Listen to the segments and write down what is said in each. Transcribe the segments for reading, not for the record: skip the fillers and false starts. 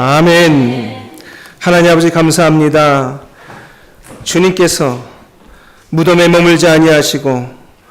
아멘. 하나님 아버지 감사합니다. 주님께서 무덤에 머물지 아니하시고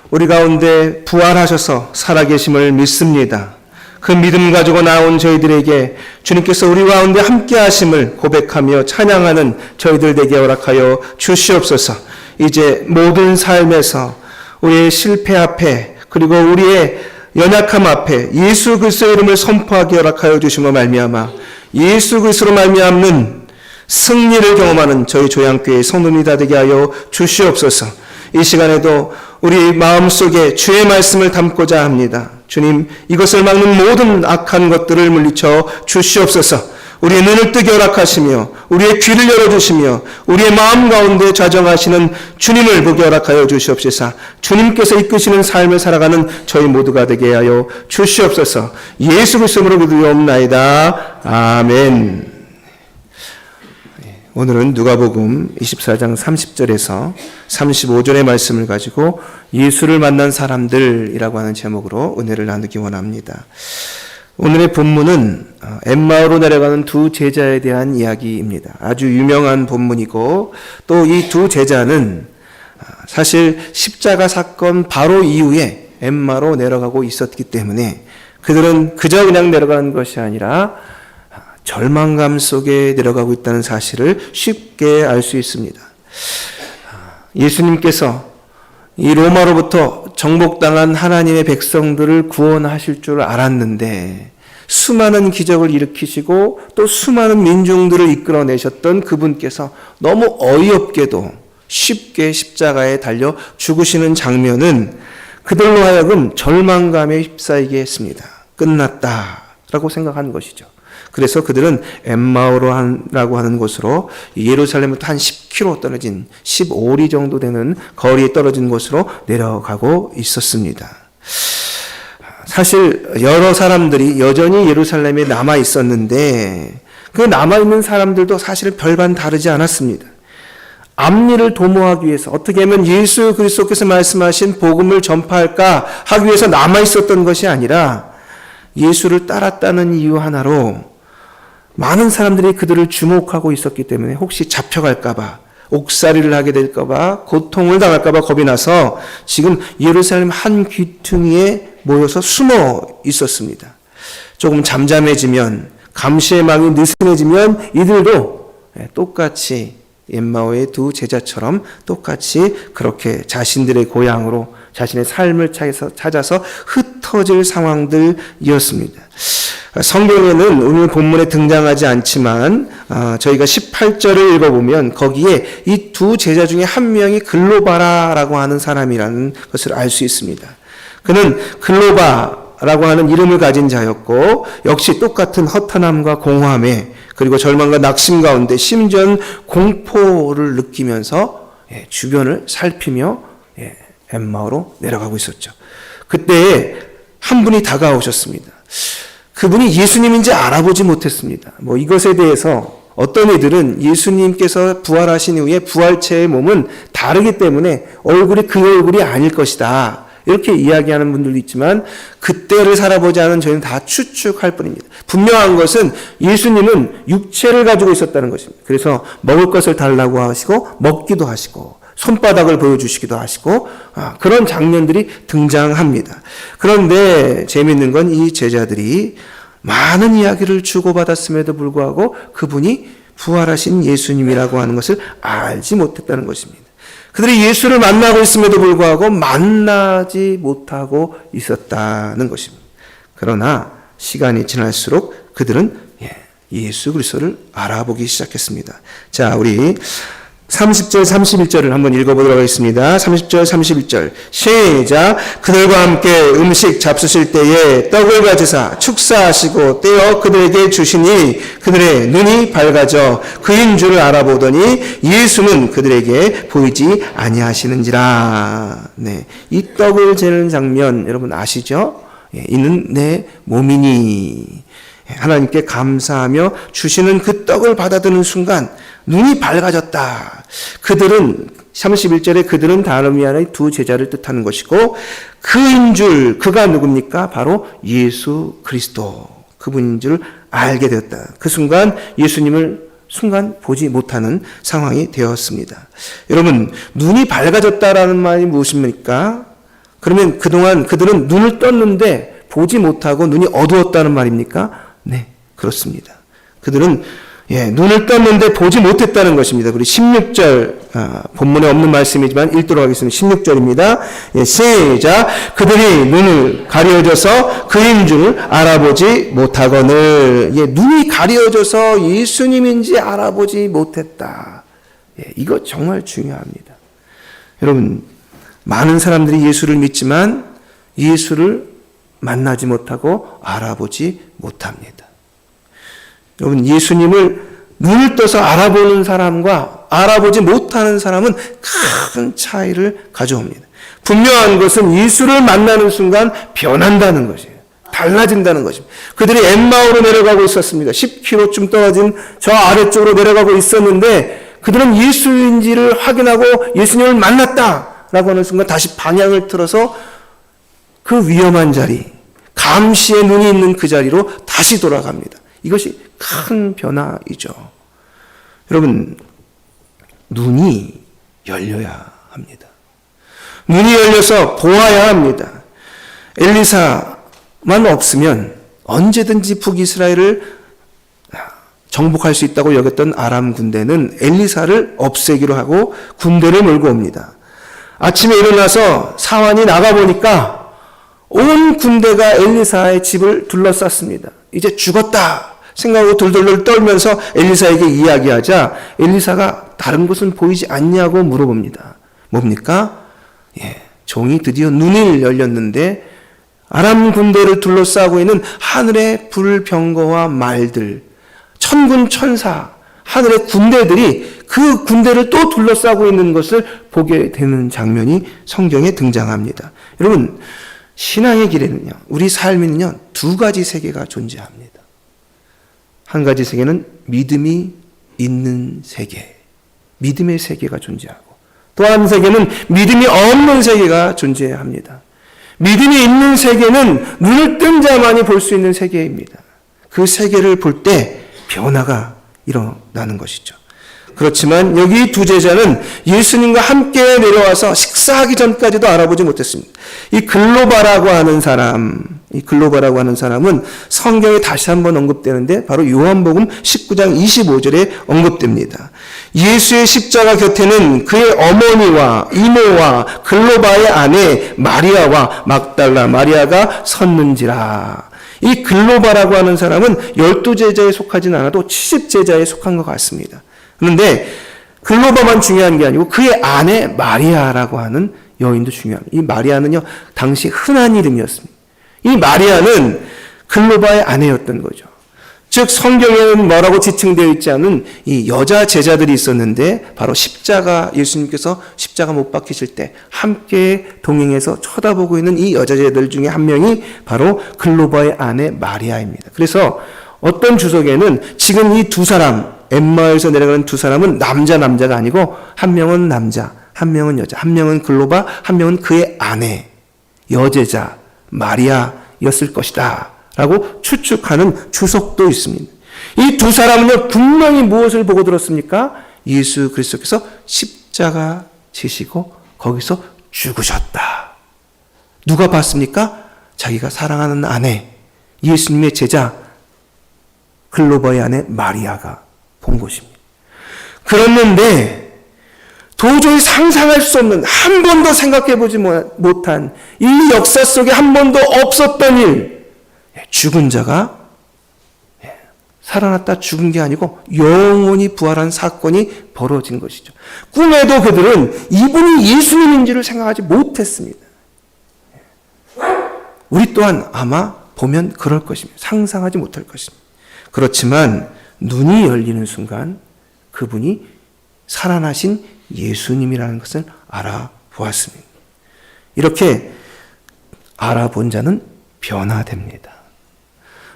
우리 가운데 부활하셔서 살아계심을 믿습니다. 그 믿음 가지고 나온 저희들에게 주님께서 우리 가운데 함께 하심을 고백하며 찬양하는 저희들 되게 허락하여 주시옵소서. 이제 모든 삶에서 우리의 실패 앞에 그리고 우리의 연약함 앞에 예수 그리스도의 이름을 선포하게 허락하여 주심으로 말미암아 예수 그리스도로 말미암는 승리를 경험하는 저희 조양교회의 성도님이 다 되게 하여 주시옵소서. 이 시간에도 우리 마음속에 주의 말씀을 담고자 합니다. 주님, 이것을 막는 모든 악한 것들을 물리쳐 주시옵소서. 우리의 눈을 뜨게 허락하시며 우리의 귀를 열어주시며 우리의 마음 가운데 좌정하시는 주님을 보게 허락하여 주시옵소서. 주님께서 이끄시는 삶을 살아가는 저희 모두가 되게 하여 주시옵소서. 예수 그리스도로 기도하옵나이다. 아멘. 오늘은 누가복음 24장 30절에서 35절의 말씀을 가지고 예수를 만난 사람들이라고 하는 제목으로 은혜를 나누기 원합니다. 오늘의 본문은 엠마오로 내려가는 두 제자에 대한 이야기입니다. 아주 유명한 본문이고 또 이 두 제자는 사실 십자가 사건 바로 이후에 엠마로 내려가고 있었기 때문에 그들은 그저 그냥 내려가는 것이 아니라 절망감 속에 내려가고 있다는 사실을 쉽게 알 수 있습니다. 예수님께서 이 로마로부터 정복당한 하나님의 백성들을 구원하실 줄 알았는데 수많은 기적을 일으키시고 또 수많은 민중들을 이끌어내셨던 그분께서 너무 어이없게도 쉽게 십자가에 달려 죽으시는 장면은 그들로 하여금 절망감에 휩싸이게 했습니다. 끝났다라고 생각한 것이죠. 그래서 그들은 엠마오라고 하는 곳으로 예루살렘부터 한 10km 떨어진 15리 정도 되는 거리에 떨어진 곳으로 내려가고 있었습니다. 사실 여러 사람들이 여전히 예루살렘에 남아 있었는데 그 남아있는 사람들도 사실 별반 다르지 않았습니다. 앞일을 도모하기 위해서 어떻게 하면 예수 그리스도께서 말씀하신 복음을 전파할까 하기 위해서 남아 있었던 것이 아니라 예수를 따랐다는 이유 하나로 많은 사람들이 그들을 주목하고 있었기 때문에 혹시 잡혀갈까봐, 옥살이를 하게 될까봐, 고통을 당할까봐 겁이 나서 지금 예루살렘 한 귀퉁이에 모여서 숨어 있었습니다. 조금 잠잠해지면, 감시의 망이 느슨해지면 이들도 똑같이 엠마오의 두 제자처럼 똑같이 그렇게 자신들의 고향으로 자신의 삶을 찾아서 흩어질 상황들이었습니다. 성경에는 오늘 본문에 등장하지 않지만 저희가 18절을 읽어보면 거기에 이 두 제자 중에 한 명이 글로바라라고 하는 사람이라는 것을 알 수 있습니다. 그는 글로바라고 하는 이름을 가진 자였고 역시 똑같은 허탄함과 공허함에 그리고 절망과 낙심 가운데 심지어는 공포를 느끼면서 주변을 살피며 엠마오로 내려가고 있었죠. 그때 한 분이 다가오셨습니다. 그분이 예수님인지 알아보지 못했습니다. 이것에 대해서 어떤 이들은 예수님께서 부활하신 이후에 부활체의 몸은 다르기 때문에 얼굴이 그 얼굴이 아닐 것이다. 이렇게 이야기하는 분들도 있지만 그때를 살아보지 않은 저희는 다 추측할 뿐입니다. 분명한 것은 예수님은 육체를 가지고 있었다는 것입니다. 그래서 먹을 것을 달라고 하시고 먹기도 하시고 손바닥을 보여주시기도 하시고 그런 장면들이 등장합니다. 그런데 재미있는 건 이 제자들이 많은 이야기를 주고받았음에도 불구하고 그분이 부활하신 예수님이라고 하는 것을 알지 못했다는 것입니다. 그들이 예수를 만나고 있음에도 불구하고 만나지 못하고 있었다는 것입니다. 그러나 시간이 지날수록 그들은 예수 그리스도를 알아보기 시작했습니다. 자, 우리 30절, 31절을 한번 읽어보도록 하겠습니다. 30절, 31절 시작. 그들과 함께 음식 잡수실 때에 떡을 가지사 축사하시고 떼어 그들에게 주시니 그들의 눈이 밝아져 그인 줄을 알아보더니 예수는 그들에게 보이지 아니하시는지라. 네, 이 떡을 재는 장면 여러분 아시죠? 이는 내 몸이니. 하나님께 감사하며 주시는 그 떡을 받아드는 순간 눈이 밝아졌다. 그들은 31절에 그들은 다름이 아니라 두 제자를 뜻하는 것이고 그인 줄 그가 누굽니까? 바로 예수 그리스도 그분인 줄 알게 되었다. 그 순간 예수님을 순간 보지 못하는 상황이 되었습니다. 여러분, 눈이 밝아졌다라는 말이 무엇입니까? 그러면 그동안 그들은 눈을 떴는데 보지 못하고 눈이 어두웠다는 말입니까? 네, 그렇습니다. 그들은 눈을 떴는데 보지 못했다는 것입니다. 그리고 16절, 본문에 없는 말씀이지만 읽도록 하겠습니다. 16절입니다. 시작. 그들이 눈을 가려져서 그인 줄 알아보지 못하거늘. 눈이 가려져서 예수님인지 알아보지 못했다. 이거 정말 중요합니다. 여러분, 많은 사람들이 예수를 믿지만 예수를 만나지 못하고 알아보지 못합니다. 여러분, 예수님을 눈을 떠서 알아보는 사람과 알아보지 못하는 사람은 큰 차이를 가져옵니다. 분명한 것은 예수를 만나는 순간 변한다는 것이에요. 달라진다는 것입니다. 그들이 엠마오로 내려가고 있었습니다. 10km쯤 떨어진 저 아래쪽으로 내려가고 있었는데 그들은 예수인지를 확인하고 예수님을 만났다라고 하는 순간 다시 방향을 틀어서 그 위험한 자리, 감시의 눈이 있는 그 자리로 다시 돌아갑니다. 이것이 큰 변화이죠. 여러분, 눈이 열려야 합니다. 눈이 열려서 보아야 합니다. 엘리사만 없으면 언제든지 북이스라엘을 정복할 수 있다고 여겼던 아람 군대는 엘리사를 없애기로 하고 군대를 몰고 옵니다. 아침에 일어나서 사환이 나가보니까 온 군대가 엘리사의 집을 둘러쌌습니다. 이제 죽었다 생각하고 돌돌돌 떨면서 엘리사에게 이야기하자 엘리사가 다른 곳은 보이지 않냐고 물어봅니다. 뭡니까? 종이 드디어 눈이 열렸는데 아람 군대를 둘러싸고 있는 하늘의 불병거와 말들, 천군 천사, 하늘의 군대들이 그 군대를 또 둘러싸고 있는 것을 보게 되는 장면이 성경에 등장합니다. 여러분, 신앙의 길에는요, 우리 삶에는요, 두 가지 세계가 존재합니다. 한 가지 세계는 믿음이 있는 세계, 믿음의 세계가 존재하고, 또 한 세계는 믿음이 없는 세계가 존재합니다. 믿음이 있는 세계는 눈을 뜬 자만이 볼 수 있는 세계입니다. 그 세계를 볼 때 변화가 일어나는 것이죠. 그렇지만 여기 두 제자는 예수님과 함께 내려와서 식사하기 전까지도 알아보지 못했습니다. 이 글로바라고 하는 사람은 성경에 다시 한번 언급되는데 바로 요한복음 19장 25절에 언급됩니다. 예수의 십자가 곁에는 그의 어머니와 이모와 글로바의 아내 마리아와 막달라 마리아가 섰는지라. 이 글로바라고 하는 사람은 12제자에 속하진 않아도 70제자에 속한 것 같습니다. 그런데 글로바만 중요한 게 아니고 그의 아내 마리아라고 하는 여인도 중요합니다. 이 마리아는요, 당시 흔한 이름이었습니다. 이 마리아는 글로바의 아내였던 거죠. 즉 성경에는 뭐라고 지칭되어 있지 않은 이 여자 제자들이 있었는데 바로 예수님께서 십자가 못 박히실 때 함께 동행해서 쳐다보고 있는 이 여자 제자들 중에 한 명이 바로 글로바의 아내 마리아입니다. 그래서 어떤 주석에는 지금 이 두 사람, 엠마오에서 내려가는 두 사람은 남자가 아니고 한 명은 남자, 한 명은 여자, 한 명은 글로바, 한 명은 그의 아내, 여제자 마리아였을 것이다 라고 추측하는 주석도 있습니다. 이 두 사람은요, 분명히 무엇을 보고 들었습니까? 예수 그리스도께서 십자가 지시고 거기서 죽으셨다. 누가 봤습니까? 자기가 사랑하는 아내, 예수님의 제자 글로바의 아내 마리아가 본 것입니다. 그랬는데 도저히 상상할 수 없는, 한 번도 생각해보지 못한, 이 역사 속에 한 번도 없었던 일, 죽은 자가 살아났다 죽은 게 아니고 영원히 부활한 사건이 벌어진 것이죠. 꿈에도 그들은 이분이 예수님인지를 생각하지 못했습니다. 우리 또한 아마 보면 그럴 것입니다. 상상하지 못할 것입니다. 그렇지만 눈이 열리는 순간 그분이 살아나신 예수님이라는 것을 알아보았습니다. 이렇게 알아본 자는 변화됩니다.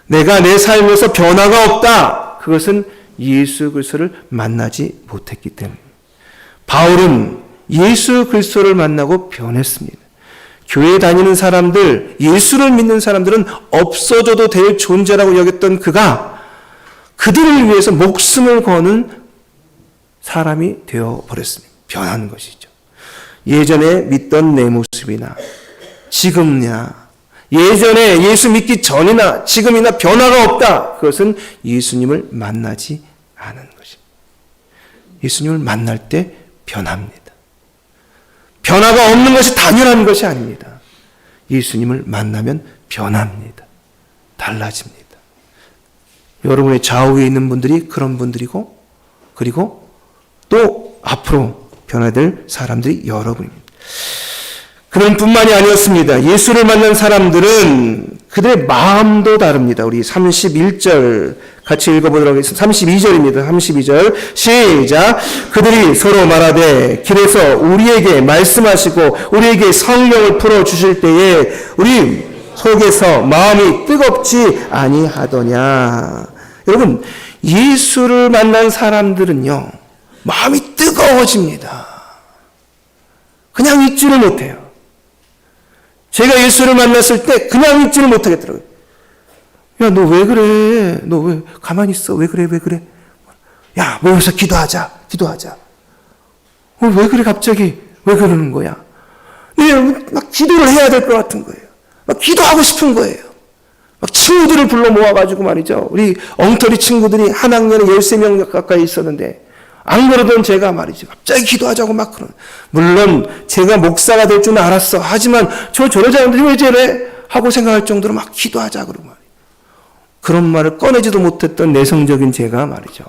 내가 내 삶에서 변화가 없다. 그것은 예수 그리스도를 만나지 못했기 때문입니다. 바울은 예수 그리스도를 만나고 변했습니다. 교회 다니는 사람들, 예수를 믿는 사람들은 없어져도 될 존재라고 여겼던 그가 그들을 위해서 목숨을 거는 사람이 되어버렸습니다. 변한 것이죠. 예전에 믿던 내 모습이나 지금이나 예전에 예수 믿기 전이나 지금이나 변화가 없다. 그것은 예수님을 만나지 않은 것입니다. 예수님을 만날 때 변합니다. 변화가 없는 것이 당연한 것이 아닙니다. 예수님을 만나면 변합니다. 달라집니다. 여러분의 좌우에 있는 분들이 그런 분들이고, 그리고 또 앞으로 변화될 사람들이 여러분입니다. 그런 뿐만이 아니었습니다. 예수를 만난 사람들은 그들의 마음도 다릅니다. 우리 31절 같이 읽어보도록 하겠습니다. 32절입니다. 32절 시작. 그들이 서로 말하되 길에서 우리에게 말씀하시고 우리에게 성령을 풀어주실 때에 우리 속에서 마음이 뜨겁지 아니하더냐. 여러분, 예수를 만난 사람들은요, 마음이 뜨거워집니다. 그냥 있지를 못해요. 제가 예수를 만났을 때 그냥 있지를 못하겠더라고요. 야, 너 왜 그래? 너 왜 가만히 있어? 왜 그래? 왜 그래? 야, 모여서 기도하자. 왜 그래 갑자기? 왜 그러는 거야? 막 기도를 해야 될 것 같은 거예요. 막 기도하고 싶은 거예요. 막 친구들을 불러 모아가지고 말이죠. 우리 엉터리 친구들이 한 학년에 13명 가까이 있었는데, 안 그러던 제가 말이죠. 갑자기 기도하자고 막 그런. 물론 제가 목사가 될 줄은 알았어. 하지만 저러지 않는데 왜 저래? 하고 생각할 정도로 막 기도하자 그러고 말이에요. 그런 말을 꺼내지도 못했던 내성적인 제가 말이죠.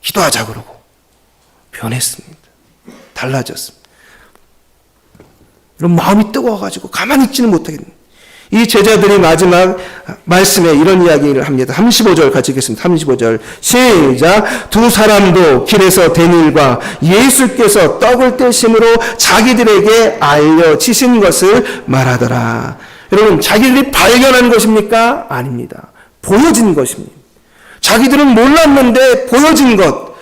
기도하자 그러고 변했습니다. 달라졌습니다. 이런 마음이 뜨거워가지고 가만히 있지는 못하겠네요. 이 제자들이 마지막 말씀에 이런 이야기를 합니다. 35절 같이 읽겠습니다. 35절 시작. 두 사람도 길에서 된 일과 예수께서 떡을 떼심으로 자기들에게 알려지신 것을 말하더라. 여러분, 자기들이 발견한 것입니까? 아닙니다. 보여진 것입니다. 자기들은 몰랐는데 보여진 것.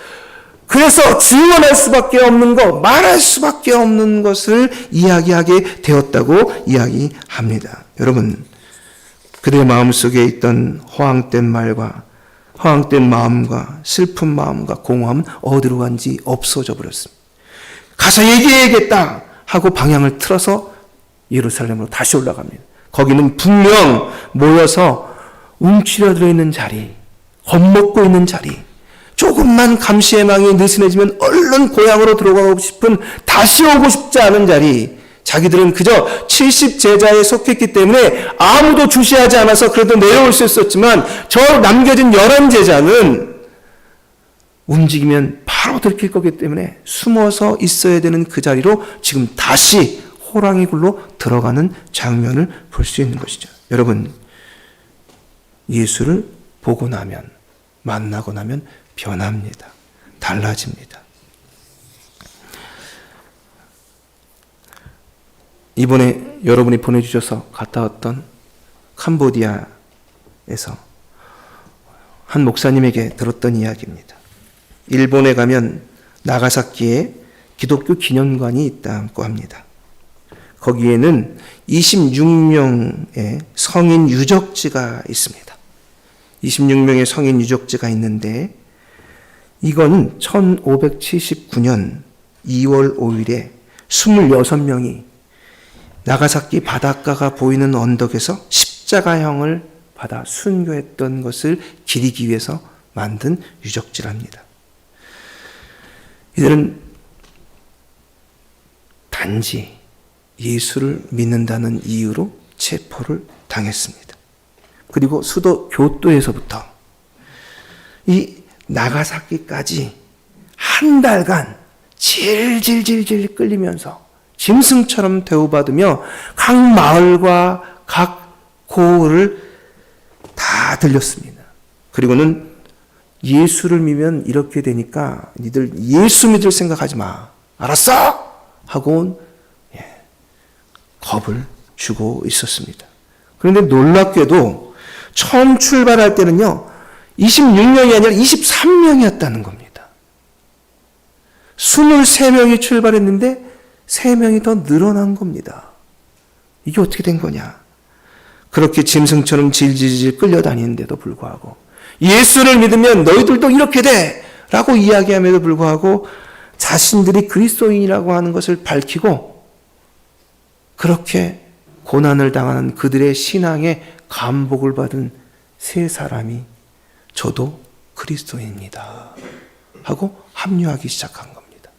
그래서 증언할 수밖에 없는 것, 말할 수밖에 없는 것을 이야기하게 되었다고 이야기합니다. 여러분, 그들의 마음속에 있던 허황된 말과 허황된 마음과 슬픈 마음과 공허함은 어디로 간지 없어져 버렸습니다. 가서 얘기해야겠다 하고 방향을 틀어서 예루살렘으로 다시 올라갑니다. 거기는 분명 모여서 움츠려들어 있는 자리, 겁먹고 있는 자리, 조금만 감시의망이 느슨해지면 얼른 고향으로 들어가고 싶은, 다시 오고 싶지 않은 자리, 자기들은 그저 70제자에 속했기 때문에 아무도 주시하지 않아서 그래도 내려올 수 있었지만, 저 남겨진 11제자는 움직이면 바로 들킬 거기 때문에 숨어서 있어야 되는 그 자리로 지금 다시 호랑이 굴로 들어가는 장면을 볼 수 있는 것이죠. 여러분, 예수를 보고 나면, 만나고 나면 변합니다. 달라집니다. 이번에 여러분이 보내주셔서 갔다 왔던 캄보디아에서 한 목사님에게 들었던 이야기입니다. 일본에 가면 나가사키에 기독교 기념관이 있다고 합니다. 거기에는 26명의 성인 유적지가 있습니다. 26명의 성인 유적지가 있는데, 이거는 1579년 2월 5일에 26명이 나가사키 바닷가가 보이는 언덕에서 십자가형을 받아 순교했던 것을 기리기 위해서 만든 유적지랍니다. 이들은 단지 예수를 믿는다는 이유로 체포를 당했습니다. 그리고 수도 교토에서부터 이 나가사키까지 한 달간 질질질질 끌리면서 짐승처럼 대우받으며 각 마을과 각 고을을 다 들렸습니다. 그리고는 예수를 믿으면 이렇게 되니까 니들 예수 믿을 생각하지 마. 알았어? 하고 겁을 주고 있었습니다. 그런데 놀랍게도 처음 출발할 때는요, 26명이 아니라 23명이었다는 겁니다. 23명이 출발했는데 3명이 더 늘어난 겁니다. 이게 어떻게 된 거냐? 그렇게 짐승처럼 질질질 끌려다니는데도 불구하고 예수를 믿으면 너희들도 이렇게 돼! 라고 이야기함에도 불구하고 자신들이 그리스도인이라고 하는 것을 밝히고 그렇게 고난을 당하는 그들의 신앙에 감복을 받은 세 사람이 저도 그리스도인입니다 하고 합류하기 시작한 겁니다.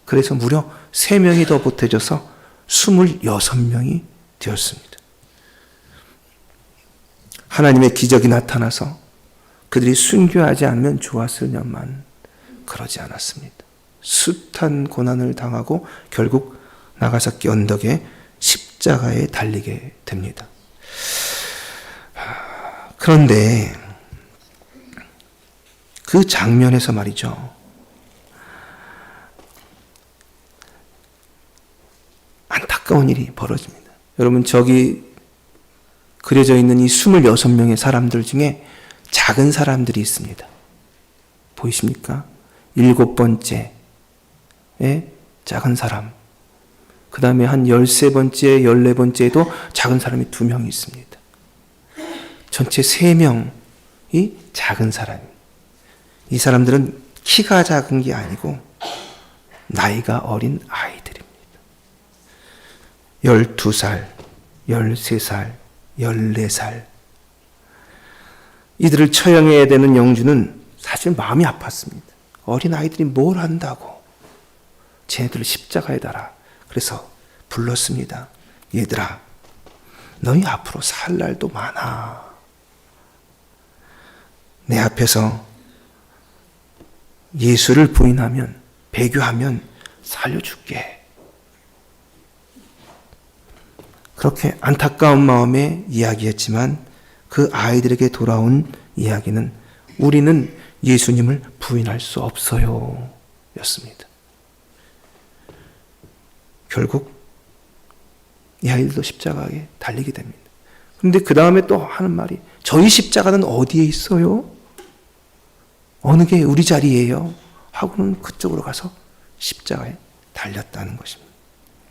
그래서 무려 3명이 더 보태져서 26명이 되었습니다. 하나님의 기적이 나타나서 그들이 순교하지 않으면 좋았으려만 그러지 않았습니다. 숱한 고난을 당하고 결국 나가사키 언덕에 십자가에 달리게 됩니다. 그런데 그 장면에서 말이죠. 안타까운 일이 벌어집니다. 여러분, 저기 그려져 있는 이 26명의 사람들 중에 작은 사람들이 있습니다. 보이십니까? 7번째에 작은 사람. 그 다음에 한 13번째, 14번째에도 작은 사람이 2명이 있습니다. 전체 3명이 작은 사람입니다. 이 사람들은 키가 작은 게 아니고 나이가 어린 아이들입니다. 12살, 13살, 14살. 이들을 처형해야 되는 영주는 사실 마음이 아팠습니다. 어린 아이들이 뭘 한다고 쟤네들을 십자가에 달아. 그래서 불렀습니다. 얘들아, 너희 앞으로 살 날도 많아. 내 앞에서 예수를 부인하면, 배교하면 살려줄게. 그렇게 안타까운 마음에 이야기했지만 그 아이들에게 돌아온 이야기는 우리는 예수님을 부인할 수 없어요 였습니다. 결국 이 아이들도 십자가에 달리게 됩니다. 그런데 그 다음에 또 하는 말이 저희 십자가는 어디에 있어요? 어느 게 우리 자리예요? 하고는 그쪽으로 가서 십자가에 달렸다는 것입니다.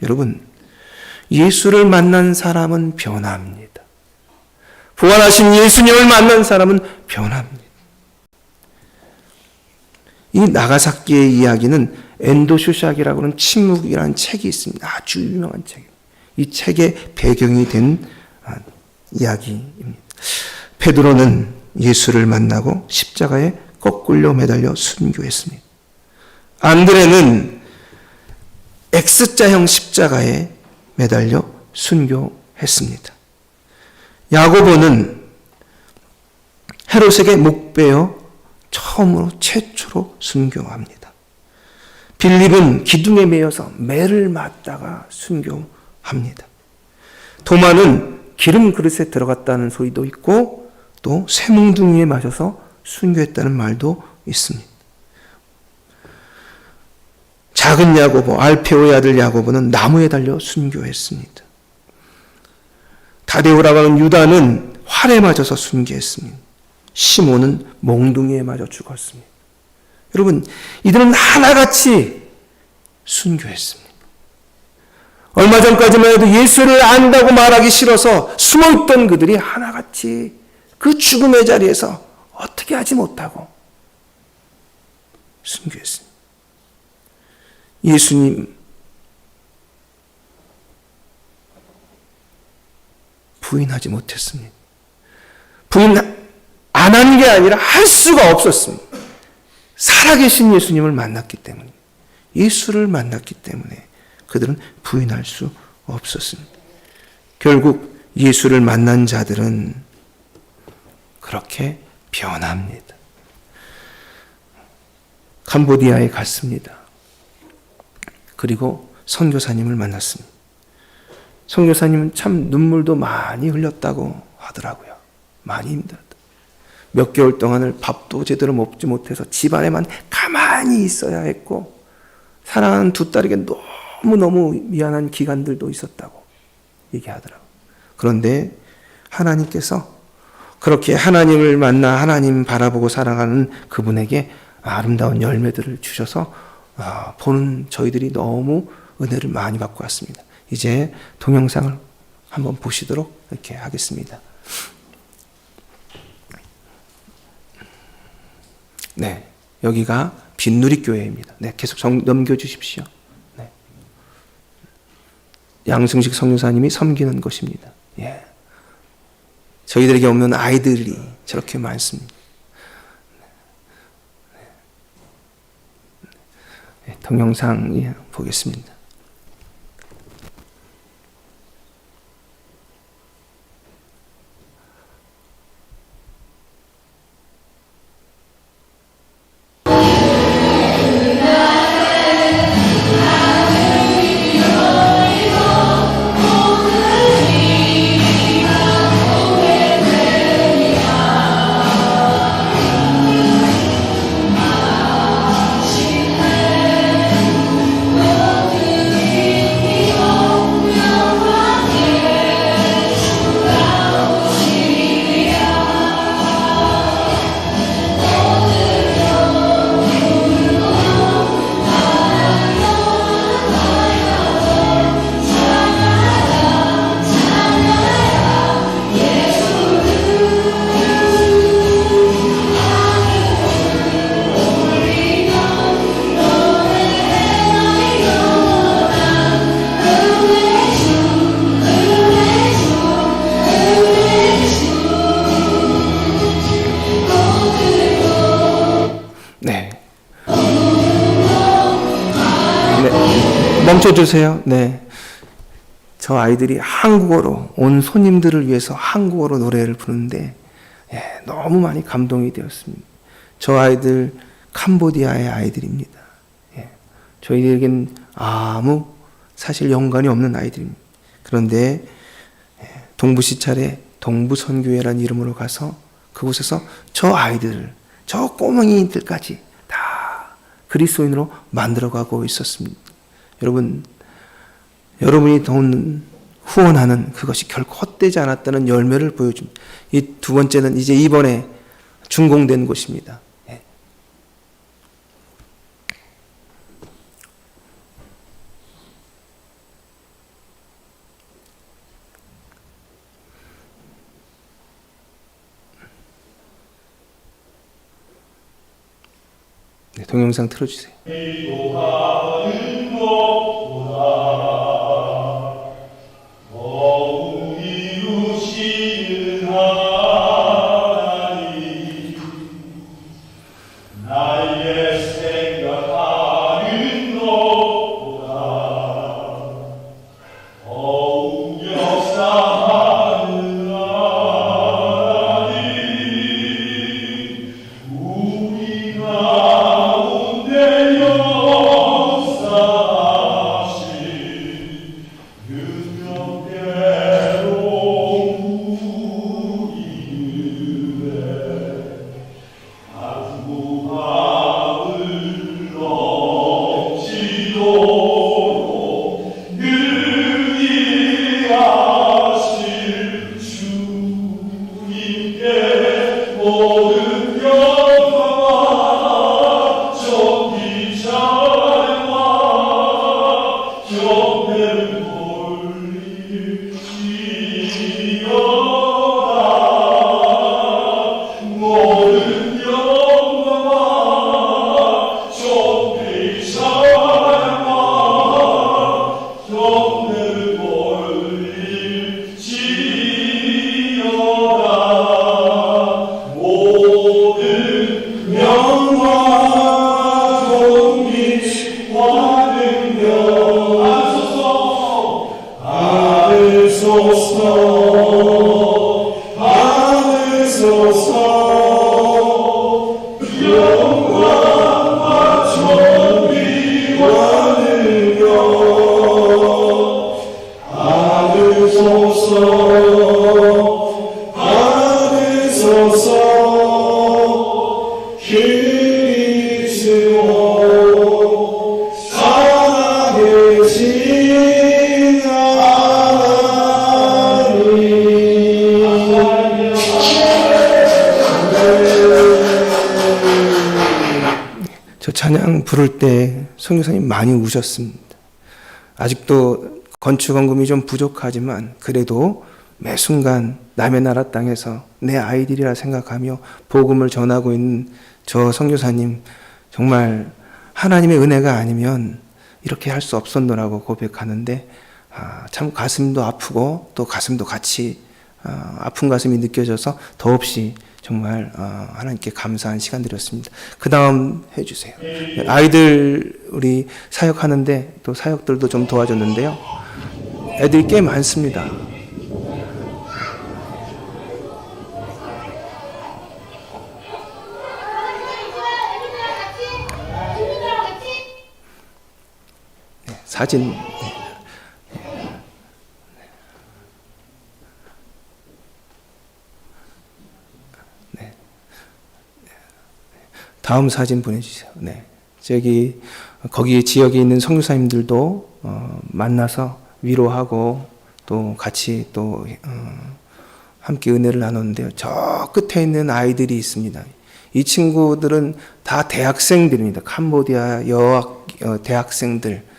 여러분, 예수를 만난 사람은 변합니다. 부활하신 예수님을 만난 사람은 변합니다. 이 나가사키의 이야기는 엔도 슈샥이라고 하는 침묵이라는 책이 있습니다. 아주 유명한 책입니다. 이 책의 배경이 된 이야기입니다. 베드로는 예수를 만나고 십자가에 거꾸로 매달려 순교했습니다. 안드레는 X자형 십자가에 매달려 순교했습니다. 야고보는 헤롯에게 목베어 최초로 순교합니다. 빌립은 기둥에 매여서 매를 맞다가 순교합니다. 도마는 기름 그릇에 들어갔다는 소리도 있고 또 쇠뭉둥이에 맞아서 순교했다는 말도 있습니다. 작은 야고보, 알페오의 아들 야고보는 나무에 달려 순교했습니다. 다데오라고 하는 유다는 활에 맞아서 순교했습니다. 시몬은 몽둥이에 맞아 죽었습니다. 여러분, 이들은 하나같이 순교했습니다. 얼마 전까지만 해도 예수를 안다고 말하기 싫어서 숨어있던 그들이 하나같이 그 죽음의 자리에서 어떻게 하지 못하고 순교했습니다. 예수님 부인하지 못했습니다. 부인 안 한 게 아니라 할 수가 없었습니다. 살아계신 예수님을 만났기 때문에, 예수를 만났기 때문에 그들은 부인할 수 없었습니다. 결국 예수를 만난 자들은 그렇게 변합니다. 캄보디아에 갔습니다. 그리고 선교사님을 만났습니다. 선교사님은 참 눈물도 많이 흘렸다고 하더라고요. 많이 힘들었다. 몇 개월 동안을 밥도 제대로 먹지 못해서 집안에만 가만히 있어야 했고 사랑하는 2딸에게 너무너무 미안한 기간들도 있었다고 얘기하더라고요. 그런데 하나님께서 그렇게 하나님을 만나 하나님 바라보고 살아가는 그분에게 아름다운 열매들을 주셔서 보는 저희들이 너무 은혜를 많이 받고 왔습니다. 이제 동영상을 한번 보시도록 이렇게 하겠습니다. 네, 여기가 빈누리교회입니다. 네, 계속 넘겨주십시오. 네. 양승식 선교사님이 섬기는 곳입니다. 예. 저희들에게 없는 아이들이 저렇게 많습니다. 네, 동영상 보겠습니다. 멈춰주세요. 네. 저 아이들이 한국어로, 온 손님들을 위해서 한국어로 노래를 부르는데, 예, 너무 많이 감동이 되었습니다. 저 아이들 캄보디아의 아이들입니다. 예, 저희에겐 아무 사실 연관이 없는 아이들입니다. 그런데 동부시찰에 동부선교회라는 이름으로 가서 그곳에서 저 아이들을, 저 꼬맹이들까지 다 그리스도인으로 만들어가고 있었습니다. 여러분, 여러분이 후원하는 그것이 결코 헛되지 않았다는 열매를 보여줍니다. 이 두 번째는 이제 이번에 준공된 곳입니다. 예. 네, 동영상 틀어주세요. 저 찬양 부를 때 선교사님 많이 우셨습니다. 아직도 건축원금이 좀 부족하지만 그래도 매 순간 남의 나라 땅에서 내 아이들이라 생각하며 복음을 전하고 있는 저 선교사님, 정말 하나님의 은혜가 아니면 이렇게 할 수 없었노라고 고백하는데, 참 가슴도 아프고 또 가슴도 같이 아픈 가슴이 느껴져서 더없이 정말 하나님께 감사한 시간들이었습니다. 그 다음 해주세요. 아이들 우리 사역하는데 또 사역들도 좀 도와줬는데요. 애들이 꽤 많습니다. 사진. 네. 다음 사진 보내주세요. 네. 거기 지역에 있는 선교사님들도 만나서 위로하고 또 같이 또 함께 은혜를 나눴는데요. 저 끝에 있는 아이들이 있습니다. 이 친구들은 다 대학생들입니다. 캄보디아 여학 대학생들.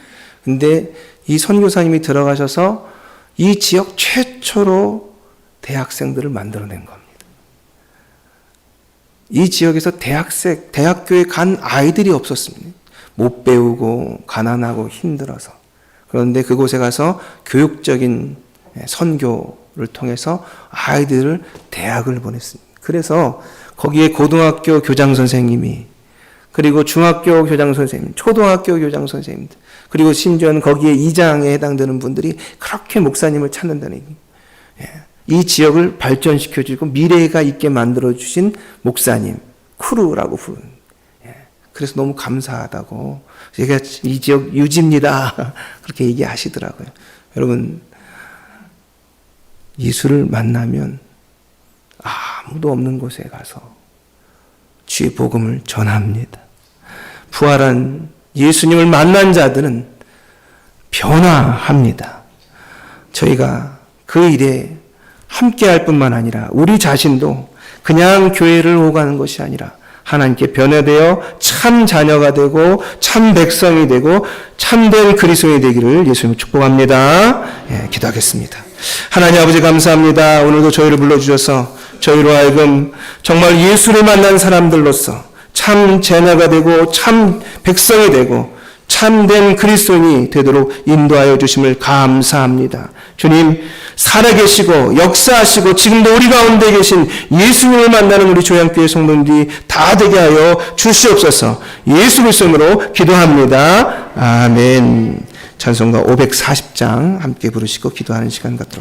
근데 이 선교사님이 들어가셔서 이 지역 최초로 대학생들을 만들어낸 겁니다. 이 지역에서 대학교에 간 아이들이 없었습니다. 못 배우고 가난하고 힘들어서. 그런데 그곳에 가서 교육적인 선교를 통해서 아이들을 대학을 보냈습니다. 그래서 거기에 고등학교 교장 선생님이, 그리고 중학교 교장 선생님, 초등학교 교장 선생님, 그리고 심지어는 거기에 이장에 해당되는 분들이 그렇게 목사님을 찾는다는 얘기예요. 이 지역을 발전시켜주고 미래가 있게 만들어주신 목사님, 쿠루라고 부르는. 그래서 너무 감사하다고. 제가 이 지역 유지입니다. 그렇게 얘기하시더라고요. 여러분, 예수를 만나면 아무도 없는 곳에 가서 주의 복음을 전합니다. 부활한 예수님을 만난 자들은 변화합니다. 저희가 그 일에 함께할 뿐만 아니라 우리 자신도 그냥 교회를 오가는 것이 아니라 하나님께 변화되어 참 자녀가 되고 참 백성이 되고 참된 그리스도인이 되기를 예수님을 축복합니다. 기도하겠습니다. 하나님 아버지 감사합니다. 오늘도 저희를 불러주셔서 저희로 하여금 정말 예수를 만난 사람들로서 참 제자가 되고 참 백성이 되고 참된 그리스도인이 되도록 인도하여 주심을 감사합니다. 주님, 살아계시고 역사하시고 지금도 우리 가운데 계신 예수님을 만나는 우리 조양교회 성도님들이 다 되게 하여 주시옵소서. 예수 그리스도로 기도합니다. 아멘. 찬송가 540장 함께 부르시고 기도하는 시간 갖도록 하겠습니다.